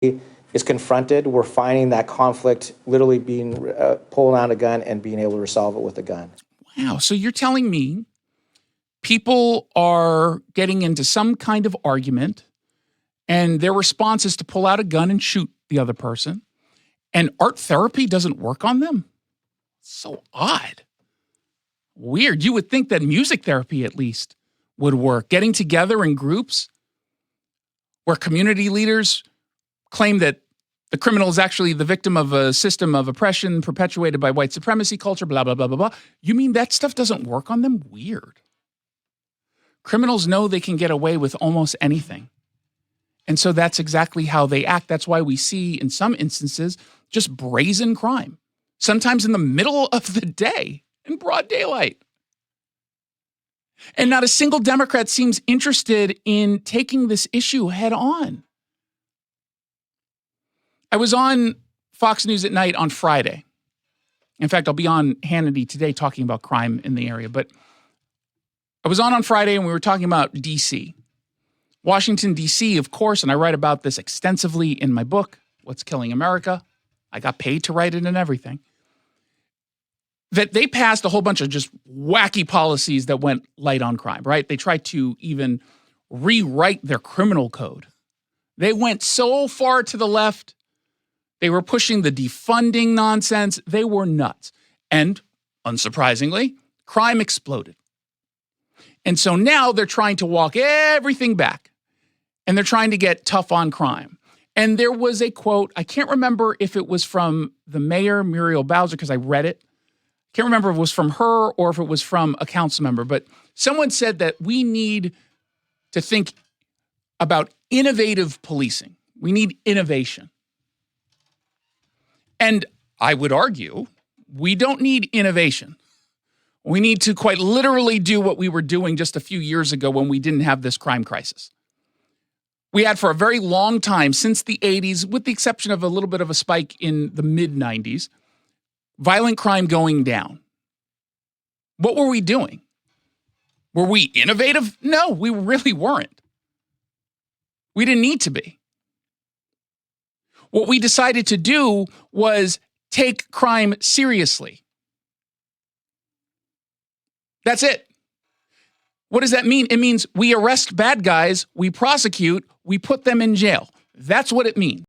is confronted, we're finding that conflict literally being pulling out a gun and being able to resolve it with a gun. Wow. So you're telling me people are getting into some kind of argument and their response is to pull out a gun and shoot the other person, and art therapy doesn't work on them? So odd. Weird. You would think that music therapy at least would work. Getting together in groups where community leaders claim that the criminal is actually the victim of a system of oppression perpetuated by white supremacy culture, blah, blah, blah, blah, blah. You mean that stuff doesn't work on them? Weird. Criminals know they can get away with almost anything. And so that's exactly how they act. That's why we see, in some instances, just brazen crime, sometimes in the middle of the day, in broad daylight. And not a single Democrat seems interested in taking this issue head on. I was on Fox News at Night on Friday. In fact, I'll be on Hannity today talking about crime in the area. But I was on Friday and we were talking about D.C. Washington, D.C., of course, and I write about this extensively in my book, What's Killing America. I got paid to write it and everything. That they passed a whole bunch of just wacky policies that went light on crime, right? They tried to even rewrite their criminal code. They went so far to the left. They were pushing the defunding nonsense. They were nuts. And unsurprisingly, crime exploded. And so now they're trying to walk everything back. And they're trying to get tough on crime. And there was a quote, I can't remember if it was from the mayor, Muriel Bowser, because I read it. Can't remember if it was from her or if it was from a council member, but someone said that we need to think about innovative policing. We need innovation. And I would argue we don't need innovation. We need to quite literally do what we were doing just a few years ago when we didn't have this crime crisis. We had for a very long time, since the 80s, with the exception of a little bit of a spike in the mid-90s, violent crime going down. What were we doing? Were we innovative? No, we really weren't. We didn't need to be. What we decided to do was take crime seriously. That's it. What does that mean? It means we arrest bad guys, we prosecute, we put them in jail. That's what it means.